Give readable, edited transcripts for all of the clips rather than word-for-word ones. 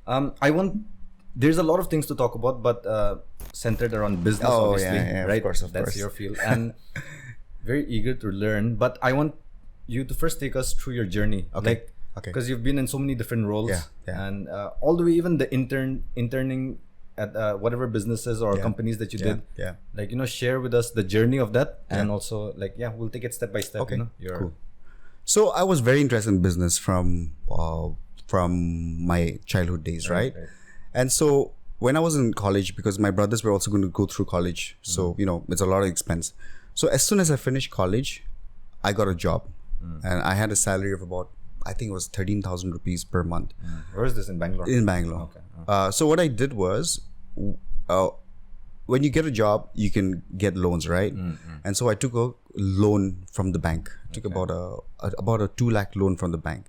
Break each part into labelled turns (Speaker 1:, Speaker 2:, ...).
Speaker 1: I want. There's a lot of things to talk about, but centered around business, obviously, right?
Speaker 2: Of course.
Speaker 1: That's your field, and very eager to learn. But I want you to first take us through your journey,
Speaker 2: Okay.
Speaker 1: because you've been in so many different roles, and all the way even the interning at whatever businesses or companies that you did. Share with us the journey of that, and also we'll take it step by step.
Speaker 2: Okay, cool. So I was very interested in business from my childhood days, right? And so when I was in college, because my brothers were also going to go through college, so it's a lot of expense. So as soon as I finished college, I got a job, and I had a salary of about, I think it was 13,000 rupees per month.
Speaker 1: Where is this, in Bangalore?
Speaker 2: In Bangalore. Okay. So what I did was, when you get a job, you can get loans, right? And so I took a loan from the bank. I took about a 2 lakh loan from the bank,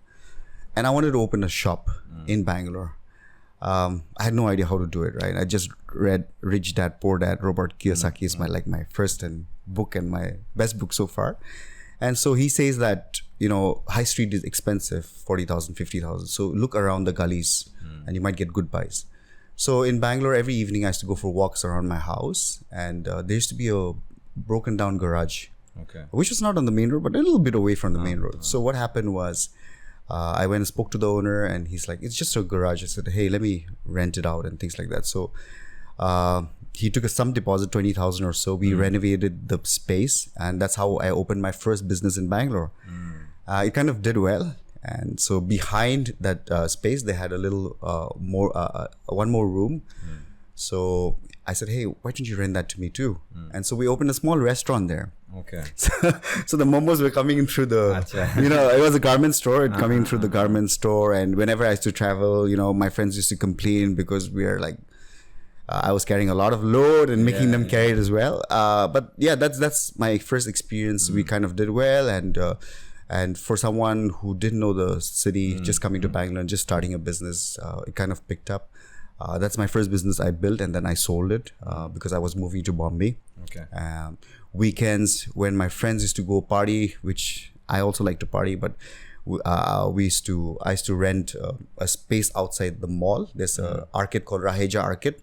Speaker 2: and I wanted to open a shop in Bangalore. I had no idea how to do it, right? I just read Rich Dad Poor Dad. Robert Kiyosaki is my first book and my best book so far. And so he says that high street is expensive, 40,000, 50,000. So look around the gullies, and you might get good buys. So in Bangalore, every evening I used to go for walks around my house, and there used to be a broken down garage, which was not on the main road, but a little bit away from the main road. So what happened was, I went and spoke to the owner, and he's like, it's just a garage. I said, hey, let me rent it out and things like that. So he took some deposit, 20,000 or so. We renovated the space, and that's how I opened my first business in Bangalore. It kind of did well. And so behind that space, they had a little one more room. So I said, hey, why don't you rent that to me too? And so we opened a small restaurant there.
Speaker 1: Okay.
Speaker 2: So the momos were coming in through the, it was a garment store, coming through the garment store. And whenever I used to travel, my friends used to complain because we are like, I was carrying a lot of load and making them carry it as well. But yeah, that's my first experience. We kind of did well. And for someone who didn't know the city, just coming to Bangalore and just starting a business, it kind of picked up. That's my first business I built, and then I sold it because I was moving to Bombay.
Speaker 1: Okay.
Speaker 2: Weekends, when my friends used to go party, which I also like to party, but I used to rent a space outside the mall. There's an arcade called Raheja Arcade.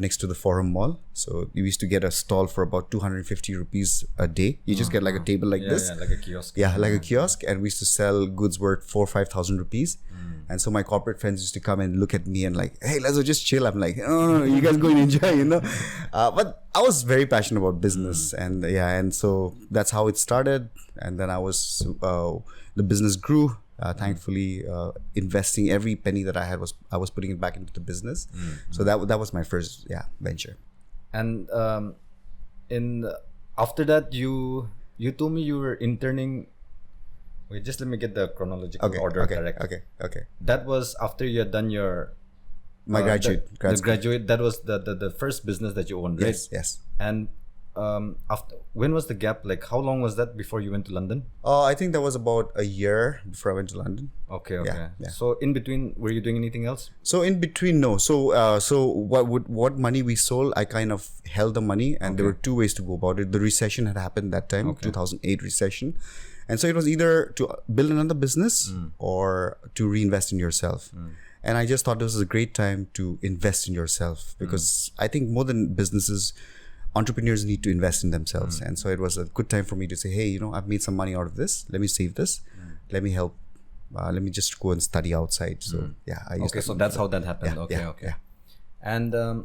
Speaker 2: Next to the Forum Mall. So you used to get a stall for about 250 rupees a day. You just get like a table like this.
Speaker 1: Yeah, like a kiosk.
Speaker 2: Yeah, like a kiosk. And we used to sell goods worth 4,000-5,000 rupees. And so my corporate friends used to come and look at me and like, hey, Lezo, just chill. I'm like, no, you guys go and enjoy, But I was very passionate about business. And so that's how it started. And then the business grew. Thankfully, investing every penny that I had I was putting it back into the business. So that was my first venture.
Speaker 1: And after that, you told me you were interning. Wait, just let me get the chronological order correct.
Speaker 2: Okay.
Speaker 1: That was after you had done your
Speaker 2: graduate.
Speaker 1: That was the first business that you owned, right?
Speaker 2: Yes.
Speaker 1: And after, when was the gap? Like, how long was that before you went to London?
Speaker 2: I think that was about a year before I went to London.
Speaker 1: Okay. Yeah. So in between, were you doing anything else?
Speaker 2: So in between, no. So what money we sold, I kind of held the money, and there were two ways to go about it. The recession had happened that time, 2008 recession, and so it was either to build another business or to reinvest in yourself. And I just thought this was a great time to invest in yourself, because I think more than businesses, entrepreneurs need to invest in themselves. And so it was a good time for me to say, hey, I've made some money out of this. Let me save this. Let me help. Let me just go and study outside. So I used
Speaker 1: so that's how that happened.
Speaker 2: Yeah.
Speaker 1: And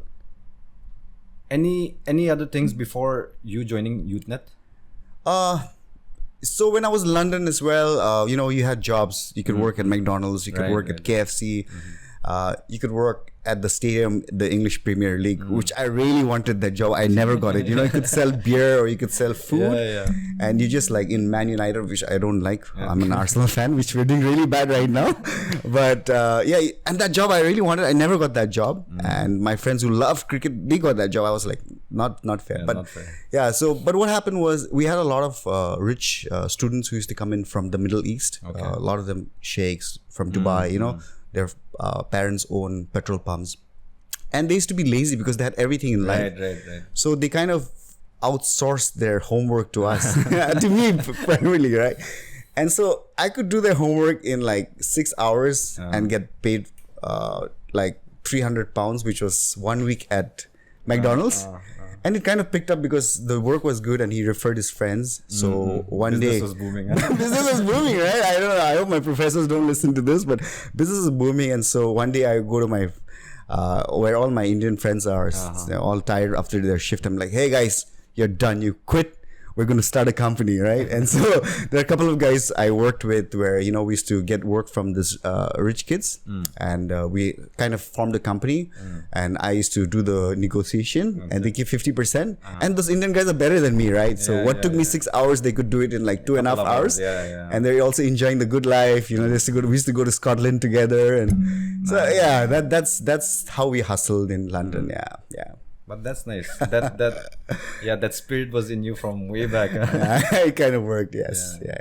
Speaker 1: any other things before you joining YouthNet?
Speaker 2: So when I was in London as well, you had jobs. You could work at McDonald's. You could work at KFC. You could work at the stadium, the English Premier League, which I really wanted that job. I never got it. You could sell beer or you could sell food. And you just like in Man United, which I don't like. I'm an Arsenal fan, which we're doing really bad right now. But and that job I really wanted. I never got that job. And my friends who love cricket, they got that job. I was like, not fair. But
Speaker 1: not fair.
Speaker 2: But what happened was we had a lot of rich students who used to come in from the Middle East. A lot of them sheikhs from Dubai, their parents own petrol pumps, and they used to be lazy because they had everything in life.
Speaker 1: Right.
Speaker 2: So they kind of outsourced their homework to us, to me primarily, right? And so I could do their homework in like 6 hours and get paid like 300 pounds, which was 1 week at McDonald's. And it kind of picked up because the work was good and he referred his friends. So one day...
Speaker 1: Business was booming.
Speaker 2: Business was booming, right? I don't know. I hope my professors don't listen to this, but business is booming. And so one day I go to my... where all my Indian friends are, they're all tired after their shift. I'm like, hey guys, you're done. You quit. We're going to start a company, right? And so there are a couple of guys I worked with where, you know, we used to get work from this rich kids and we kind of formed a company and I used to do the negotiation and they give 50%. And those Indian guys are better than me, right? So what took me 6 hours, they could do it in like 2.5 hours. And they're also enjoying the good life. You know, we used to go to Scotland together. And so, yeah, that's how we hustled in London. Yeah.
Speaker 1: But that's nice. That spirit was in you from way back.
Speaker 2: It kind of worked, yes. Yeah.